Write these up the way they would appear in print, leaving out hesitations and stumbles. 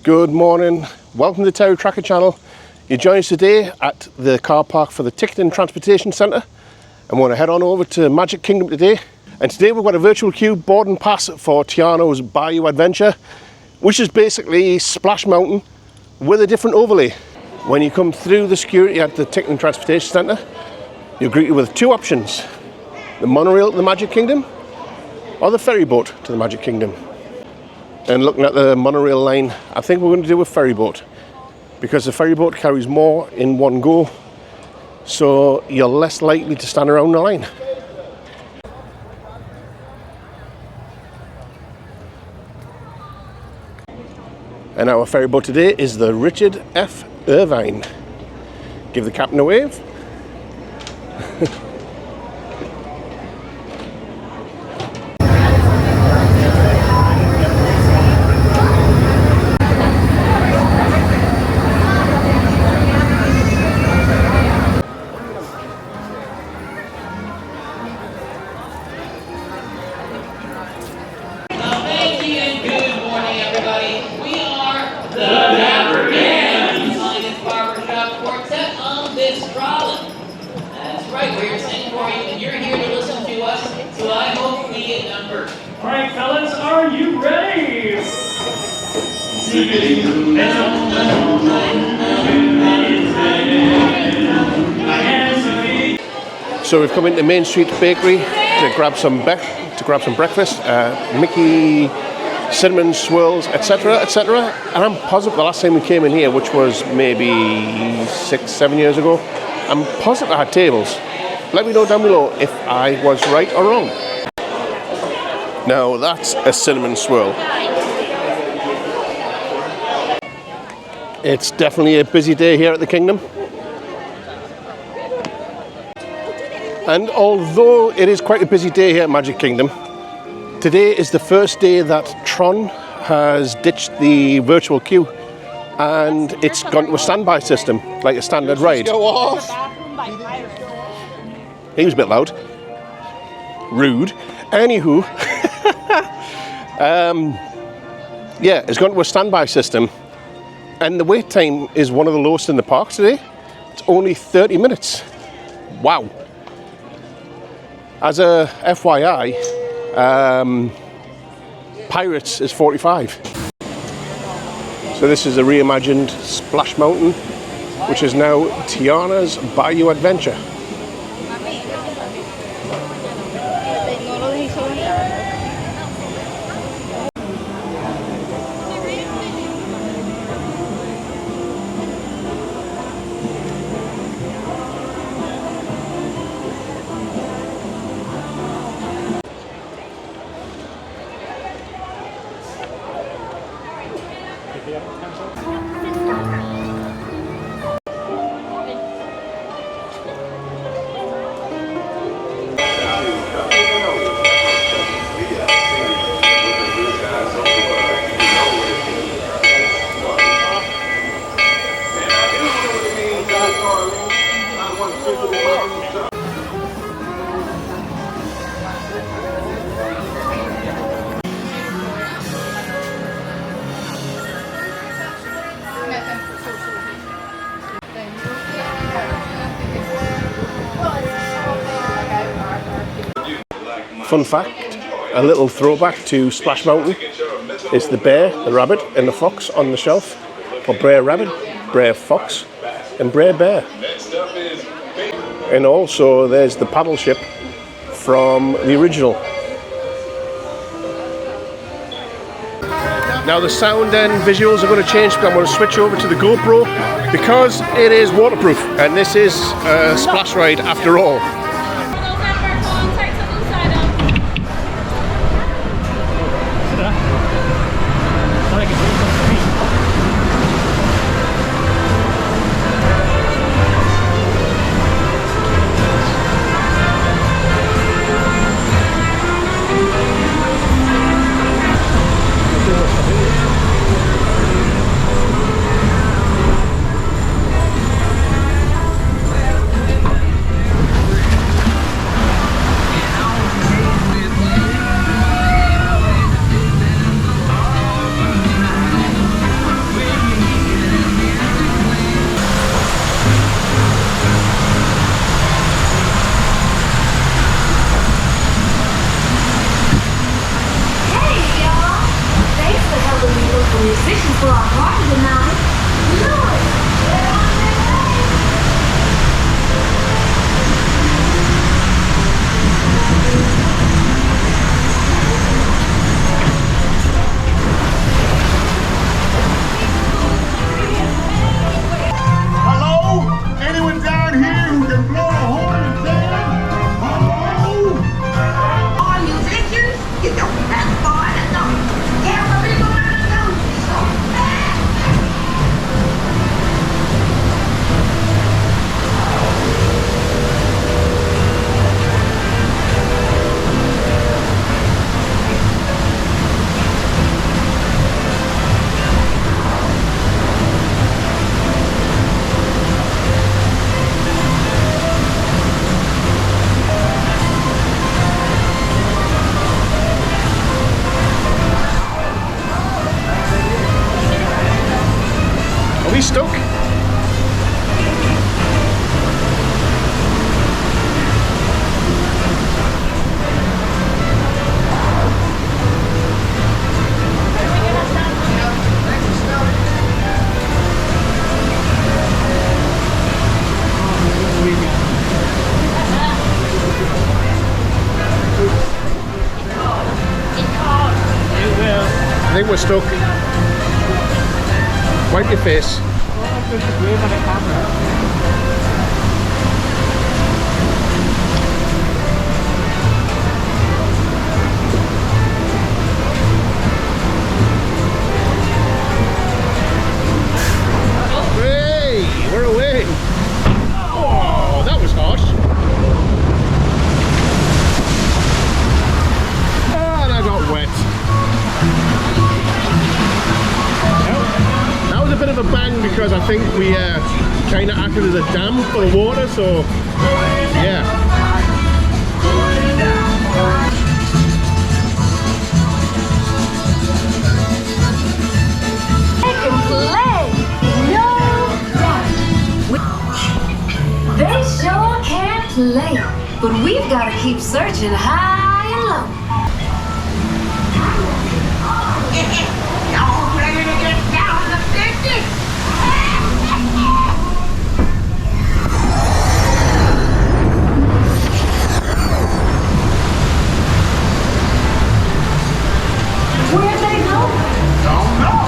Good morning, welcome to the TerryTracker channel. You join us today at the car park for the Ticket and Transportation Centre. I'm going to head on over to Magic Kingdom today. And today we've got a virtual queue boarding pass for Tiana's Bayou Adventure, which is basically Splash Mountain with a different overlay. When you come through the security at the Ticket and Transportation Centre, you're greeted with two options: the monorail to the Magic Kingdom or the ferry boat to the Magic Kingdom. And looking at the monorail line, I think we're going to do a ferry boat because the ferry boat carries more in one go, so you're less likely to stand around the line. And our ferry boat today is the Richard F. Irvine. Give the captain a wave. Alright fellas, are you ready? So we've come into Main Street Bakery to grab some breakfast, Mickey cinnamon swirls, etc., etc. And I'm positive the last time we came in here, which was maybe 6-7 years ago, I'm positive I had tables. Let me know down below if I was right or wrong. Now that's a cinnamon swirl. It's definitely a busy day here at the Kingdom. And although it is quite a busy day here at Magic Kingdom, today is the first day that Tron has ditched the virtual queue and it's gone to a standby system, like a standard ride. Go off. He was a bit loud. Rude. Anywho, yeah, it's gone to a standby system, and the wait time is one of the lowest in the park today. It's only 30 minutes. Wow. As a FYI, Pirates is 45. So this is a reimagined Splash Mountain, which is now Tiana's Bayou Adventure. Fun fact, a little throwback to Splash Mountain is the bear, the rabbit and the fox on the shelf for Brer Rabbit, Brer Fox and Brer Bear. And also there's the paddle ship from the original. Now the sound and visuals are going to change, but I'm going to switch over to the GoPro because it is waterproof and this is a splash ride after all. musicians for our party tonight. Lord. Hello? Anyone down here who can blow a horn and sing? Hello? All musicians, you don't have far to go. Everyone knows so fast. Are we stuck? I think we're stuck. Wipe your face. Hey, we're away. Oh, that was harsh. Ah, and I got wet. That was a bit of a bang because I think we kind of acted as a dam for the water, so yeah. They can play, no doubt. They sure can play, but we've got to keep searching high and low. Y'all ready to get down to business? Where'd they go? Don't know.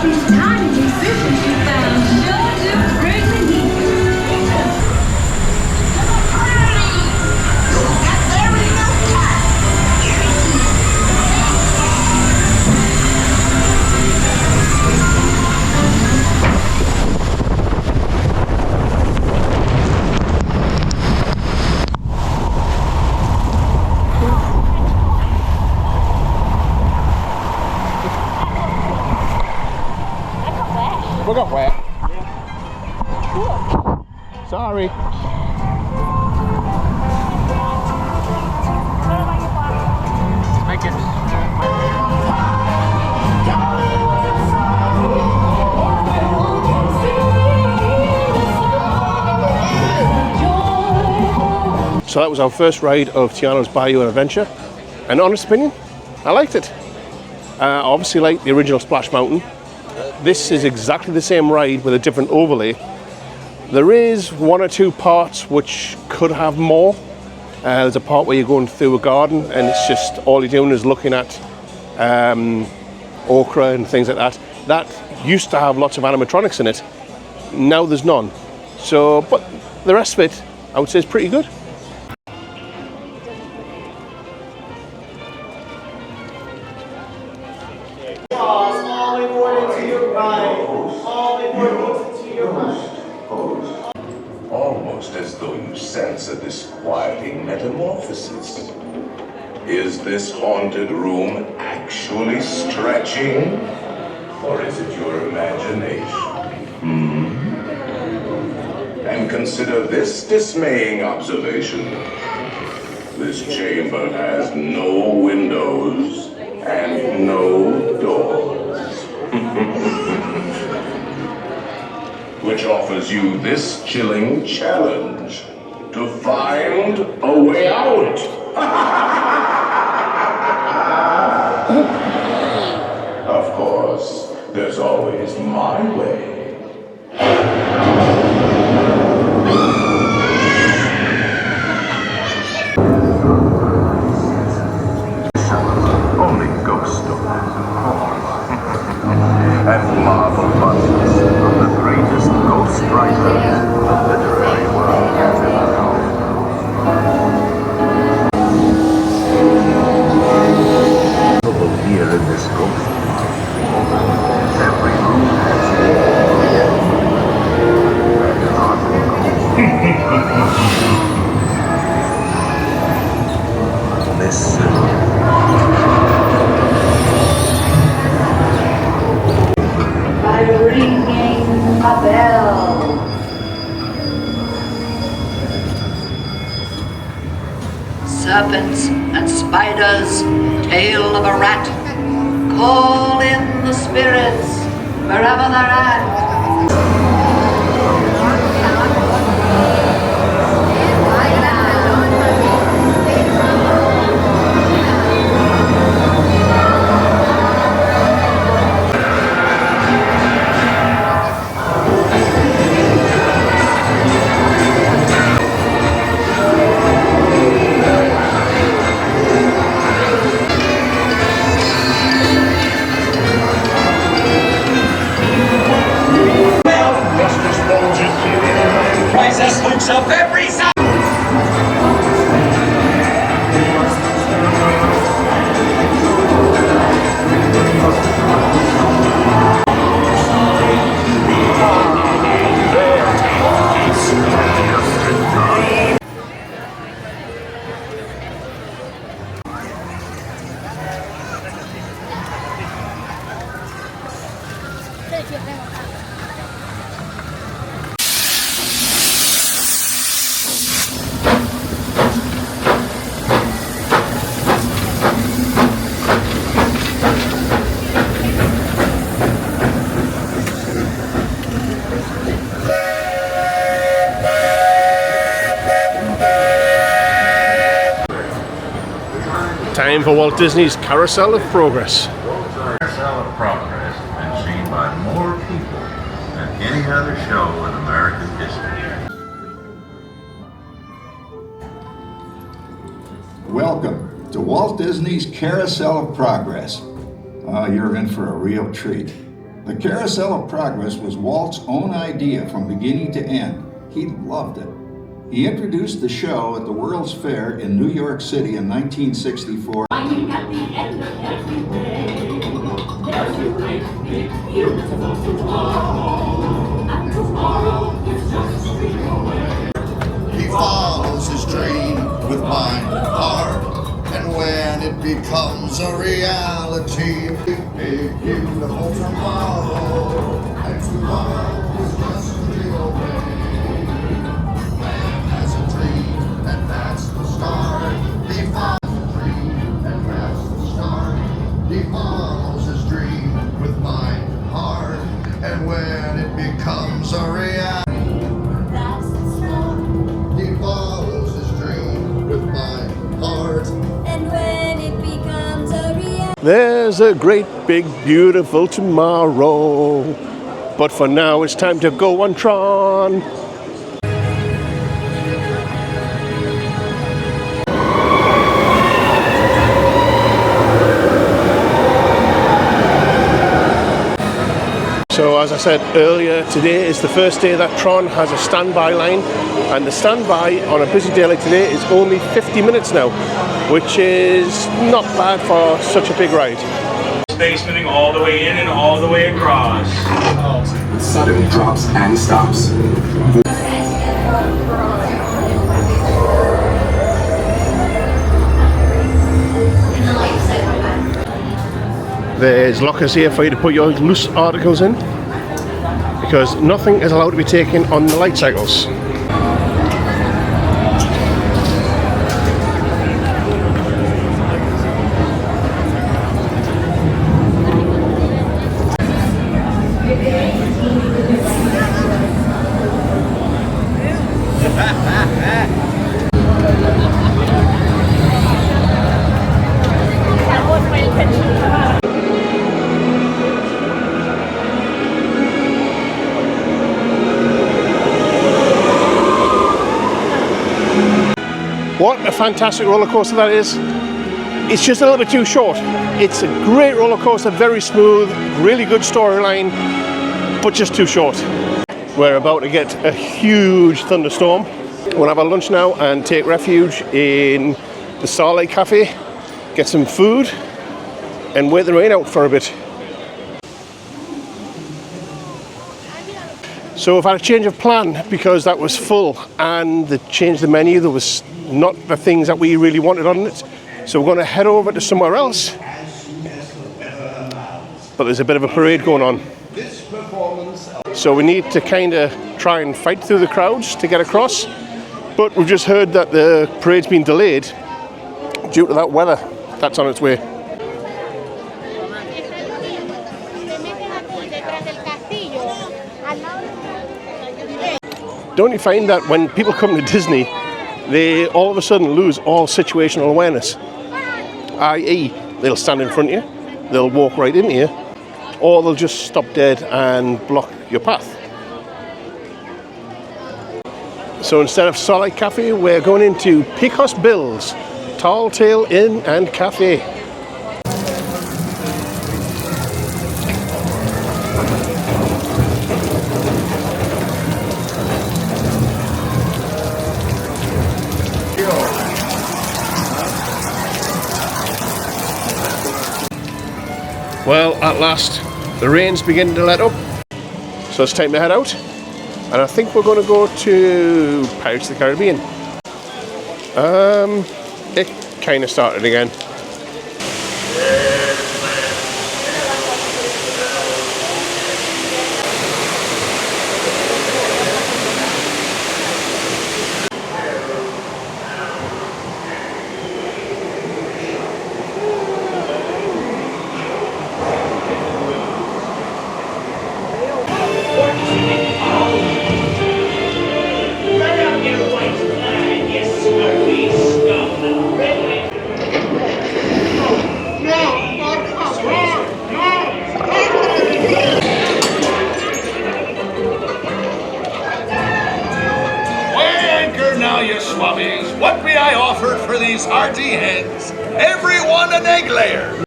These tiny musicians you found sure do bring the heat. We got wet. Sorry. So that was our first ride of Tiana's Bayou Adventure. An honest opinion, I liked it. I obviously like the original Splash Mountain. This is exactly the same ride with a different overlay. There is one or two parts which could have more. There's a part where you're going through a garden and it's just all you're doing is looking at okra and things like that. That used to have lots of animatronics in it. Now there's none. So, but the rest of it, I would say, is pretty good. Almost as though you sense a disquieting metamorphosis. Is this haunted room actually stretching? Or is it your imagination? And consider this dismaying observation. This chamber has no windows and no doors. which offers you this chilling challenge to find a way out. Of course, there's always my way. Only ghost stories and marvel busts of the greatest ghost writers the literary world has ever known. Here in this ghost park, every room has listen. By ringing a bell. Serpents and spiders, tail of a rat, call in the spirits wherever they're at. Prices hooks up every side. Time for Walt Disney's Carousel of Progress. Carousel of Progress has been seen by more people than any other show in American history. Welcome to Walt Disney's Carousel of Progress. You're in for a real treat. The Carousel of Progress was Walt's own idea from beginning to end. He loved it. He introduced the show at the World's Fair in New York City in 1964. Finding at the end of every day, there's a great, big, beautiful tomorrow, and tomorrow is just a street away. He follows his dream with mind and heart, and when it becomes a reality, a big, beautiful tomorrow, and tomorrow is just a street away. Man has a dream, and that's the start. He follows his dream, and that's the start. He follows his dream with mind and heart, and when it becomes a reality, That's the start. he follows his dream with mind and heart. And when it becomes a reality. There's a great big beautiful tomorrow. But for now it's time to go on Tron. So as I said earlier, today is the first day that Tron has a standby line, and the standby on a busy day like today is only 50 minutes now, which is not bad for such a big ride. Spacemanning all the way in and all the way across. Sudden drops and stops. There's lockers here for you to put your loose articles in, because nothing is allowed to be taken on the light cycles. What a fantastic roller coaster that is. It's just a little bit too short. It's a great roller coaster, very smooth, really good storyline, but just too short. We're about to get a huge thunderstorm. We'll have our lunch now and take refuge in the Starlight Cafe, get some food, and wait the rain out for a bit. So we've had a change of plan because that was full and they changed the menu. There was not the things that we really wanted on it. So we're going to head over to somewhere else. But there's a bit of a parade going on. So we need to kind of try and fight through the crowds to get across. But we've just heard that the parade's been delayed due to that weather that's on its way. Don't you find that when people come to Disney, they all of a sudden lose all situational awareness? I.e., they'll stand in front of you, they'll walk right into you, or they'll just stop dead and block your path. So instead of Starlight Cafe, we're going into Pecos Bill's Tall Tale Inn and Cafe. Well, at last, the rain's beginning to let up, so it's time to head out. And I think we're going to go to Pirates of the Caribbean. It kind of started again. What may I offer for these hearty hens? Everyone an egg layer.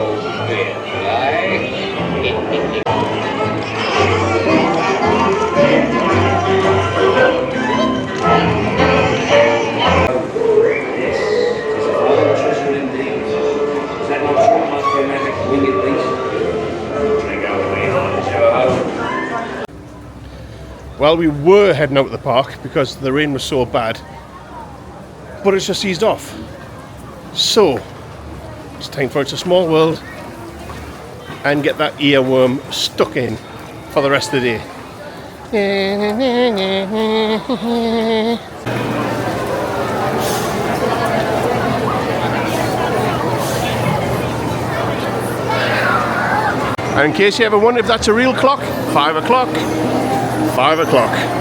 Well, we were heading out of the park because the rain was so bad, but it's just eased off. So it's time for It's a Small World and get that earworm stuck in for the rest of the day. And in case you ever wonder if that's a real clock, 5 o'clock. 5 o'clock.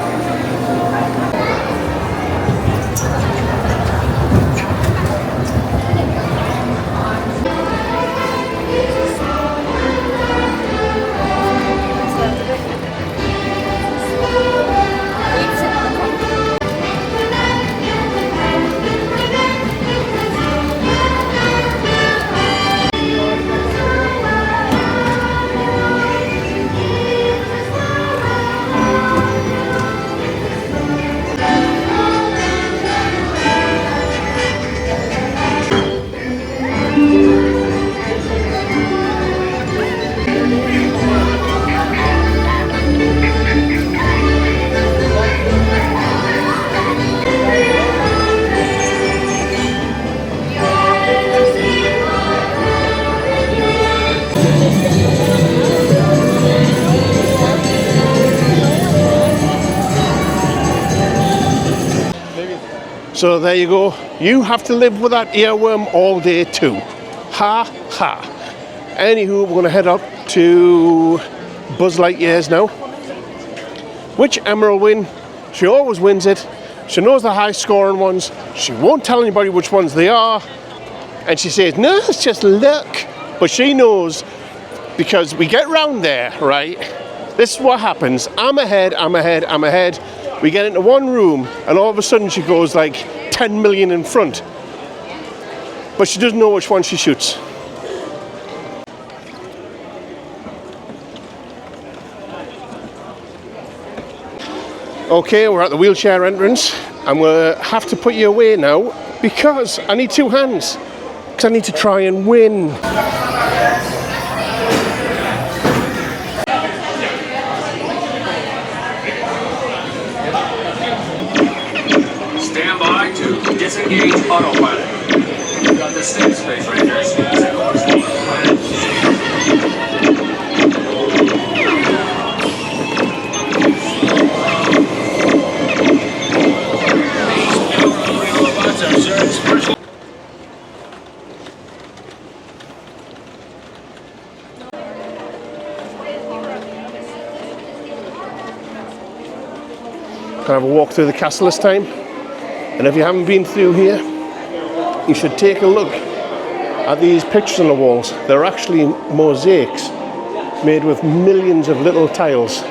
So there you go. You have to live with that earworm all day too. Ha ha. Anywho, we're going to head up to Buzz Lightyear's now. Which Emma will win? She always wins it. She knows the high scoring ones. She won't tell anybody which ones they are. And she says, no, it's just luck. But she knows because we get round there, right? This is what happens. I'm ahead, I'm ahead, I'm ahead. We get into one room and all of a sudden she goes like 10 million in front. but she doesn't know which one she shoots. Okay, we're at the wheelchair entrance and we'll have to put you away now because I need two hands, because I need to try and win. Stand by to disengage autopilot. You've got the stick space rangers. Can I have a walk through the castle this time? And if you haven't been through here, you should take a look at these pictures on the walls. They're actually mosaics made with millions of little tiles.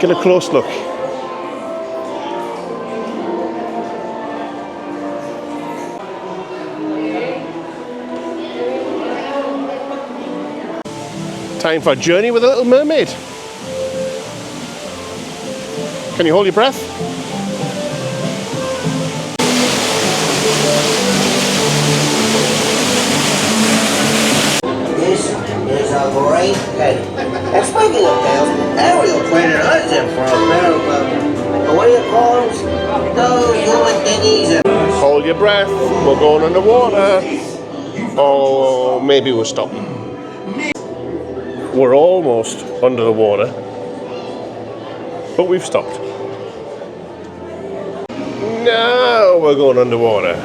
Get a close look. Time for a journey with a little mermaid. Can you hold your breath? This is a great day. And speaking of tales, Ariel traded us in for a pair of, what do you call them? Those human thingies. Hold your breath. We're going underwater. Oh, maybe we'll stop. We're almost under the water, but we've stopped. Now we're going underwater.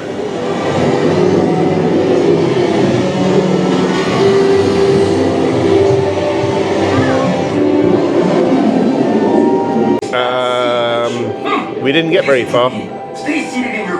We didn't get very far. Stay seated in your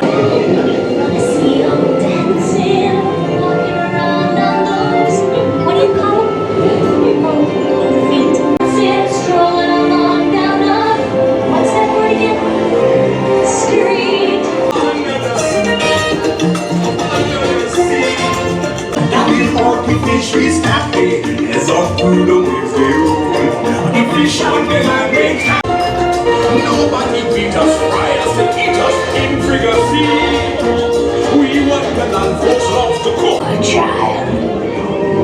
She's happy as all through the waves they roll. The fish on the land they can. Nobody beat us, fry us, and eat us in fricassee. We want the land folks love to cook. A child.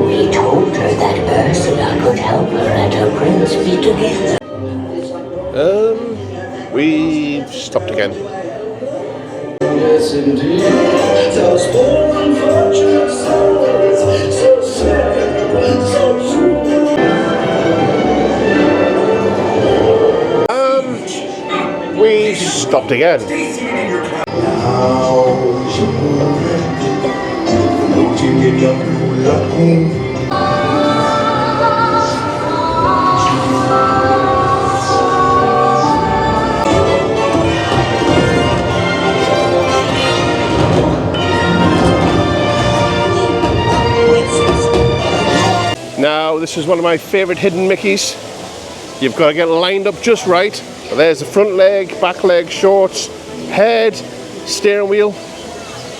We told her that Ursula could help her and her prince be together. We've stopped again. Yes, indeed. Those poor unfortunate souls, so sad, so true. We stopped again. Now, this is one of my favourite hidden Mickeys. You've got to get lined up just right. There's the front leg, back leg, shorts, head, steering wheel.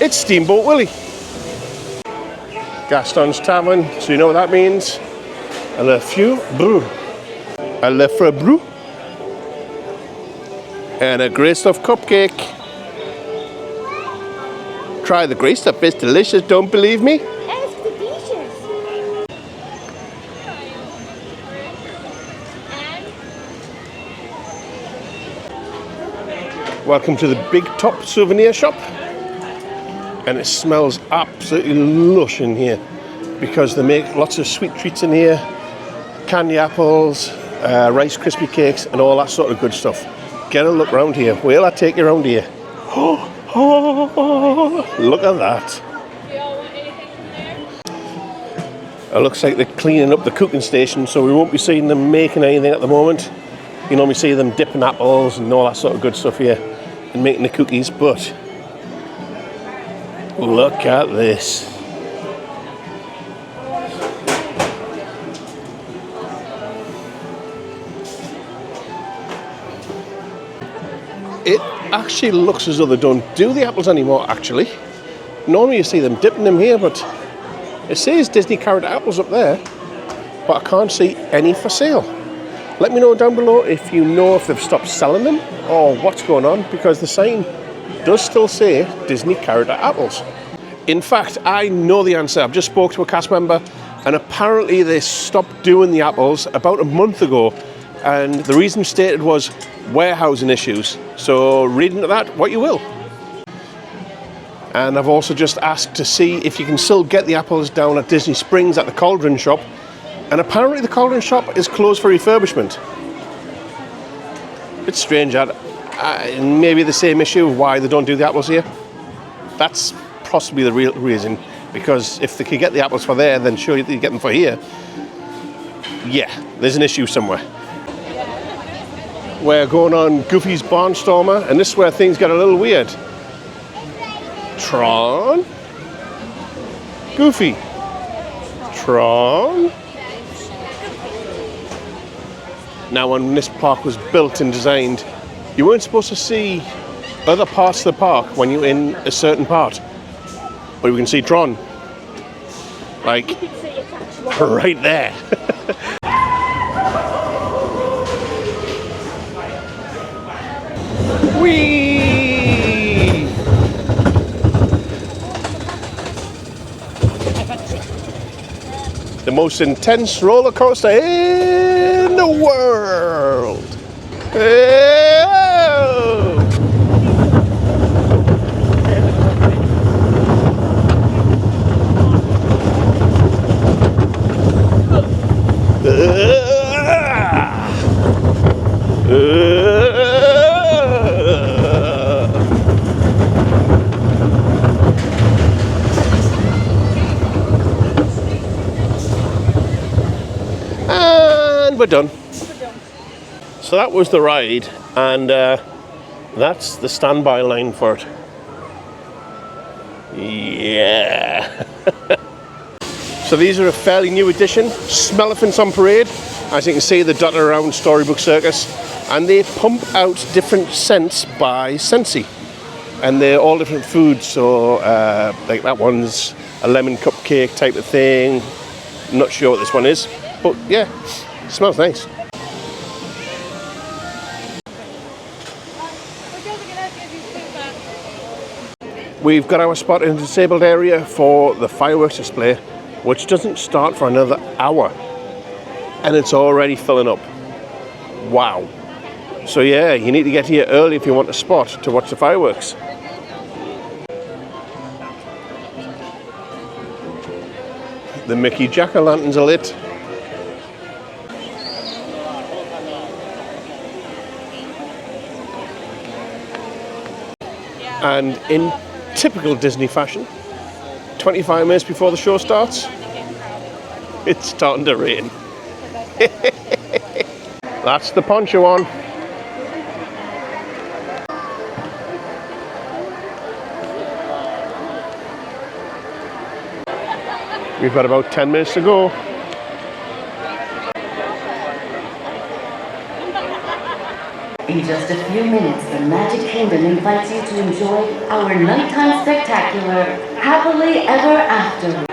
It's Steamboat Willie. Gaston's Tavern, so you know what that means. A le feu brou. A le feu brou. And a grey stuff cupcake. Try the grey stuff, it's delicious, don't believe me? Welcome to the Big Top souvenir shop, and it smells absolutely lush in here because they make lots of sweet treats in here, candy apples, Rice Krispie cakes and all that sort of good stuff. Get a look around here. Where'll I take you around here? Oh, look at that. It looks like they're cleaning up the cooking station, so we won't be seeing them making anything at the moment. You normally see them dipping apples and all that sort of good stuff here and making the cookies, but look at this. It actually looks as though they don't do the apples anymore, actually. Normally you see them dipping them here, but it says Disney carrot apples up there, but I can't see any for sale. Let me know down below if you know if they've stopped selling them or what's going on, because the sign does still say Disney carrot apples. In fact, I know the answer. I've just spoke to a cast member, and apparently they stopped doing the apples about a month ago, and the reason stated was warehousing issues. So read into that what you will. And I've also just asked to see if you can still get the apples down at Disney Springs at the Cauldron shop, and apparently the Cauldron shop is closed for refurbishment. It's strange, maybe the same issue of why they don't do the apples here. That's possibly the real reason, because if they could get the apples for there, then sure you get them for here. Yeah, there's an issue somewhere. We're going on Goofy's Barnstormer, and this is where things get a little weird. Tron, Goofy, Tron. Now, when this park was built and designed, you weren't supposed to see other parts of the park when you're in a certain part. But we can see Tron, like right there. Whee! The most intense roller coaster in the world. And we're done. So that was the ride, and that's the standby line for it. Yeah. So these are a fairly new addition, Smelephants on Parade. As you can see, they're dotted around Storybook Circus, and they pump out different scents by Scentsy, and they're all different foods. So like that one's a lemon cupcake type of thing. I'm not sure what this one is, but yeah, it smells nice. We've got our spot in the disabled area for the fireworks display, which doesn't start for another hour, and it's already filling up. Wow. So yeah, you need to get here early if you want a spot to watch the fireworks. The Mickey jack-o'-lanterns are lit. And in typical Disney fashion, 25 minutes before the show starts, it's starting to rain. That's the poncho on. We've got about 10 minutes to go. In just a few minutes, the Magic Kingdom invites you to enjoy our nighttime spectacular, Happily Ever After.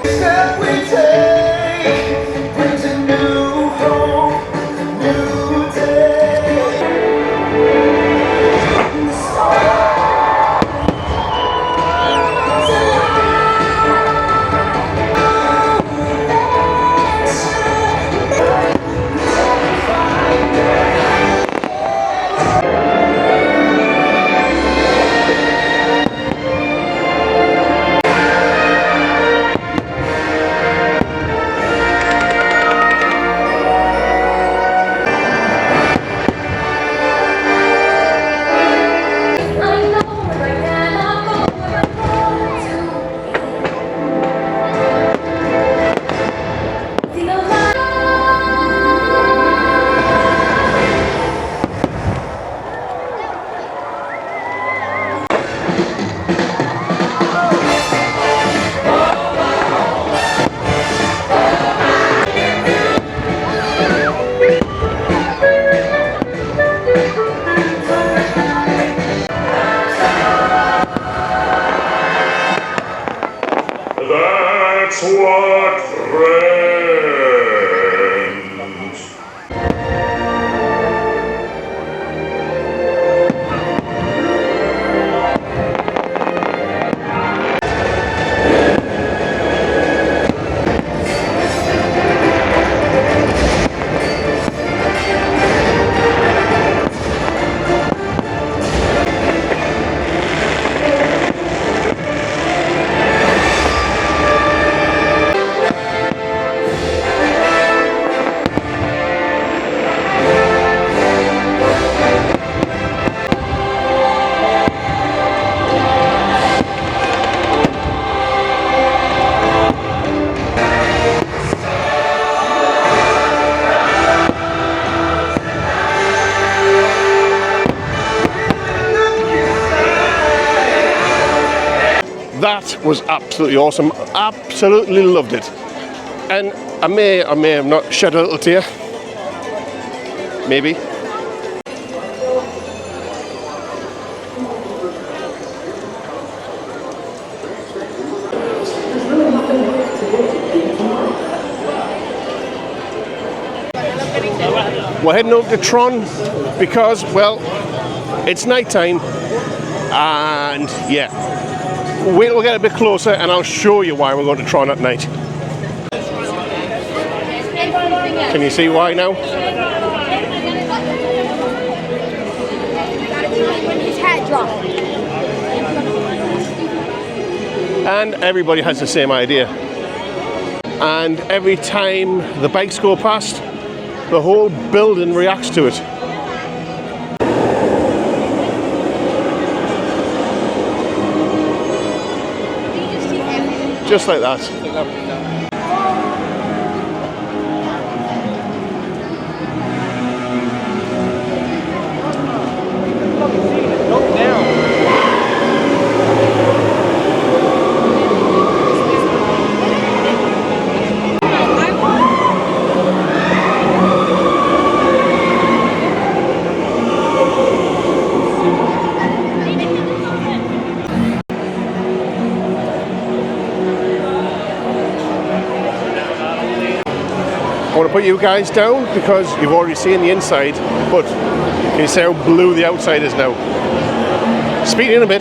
Step we take brings a new hope. That's what friends. That was absolutely awesome. Absolutely loved it. And I may or may have not shed a little tear. Maybe. We're heading over to Tron because, well, it's night time, and yeah, we'll get a bit closer and I'll show you why we're going to Tron at night. Can you see why now? And everybody has the same idea. And every time the bikes go past, the whole building reacts to it. Just like that. I want to put you guys down because you've already seen the inside, but can you see how blue the outside is now? Speed in a bit.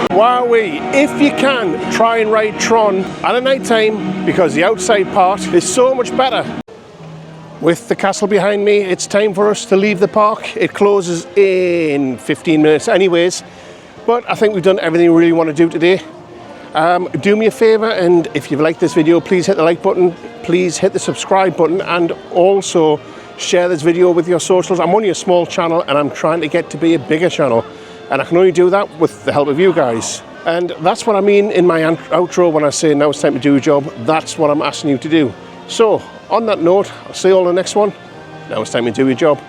Wowee! If you can, try and ride Tron at a night time because the outside part is so much better. With the castle behind me, it's time for us to leave the park. It closes in 15 minutes anyways. But I think we've done everything we really want to do today. Do me a favour, and if you've liked this video, please hit the like button, please hit the subscribe button, and also share this video with your socials. I'm only a small channel and I'm trying to get to be a bigger channel, and I can only do that with the help of you guys. And that's what I mean in my outro when I say now it's time to do your job. That's what I'm asking you to do. So on that note, I'll see you all in the next one. Now it's time to do your job.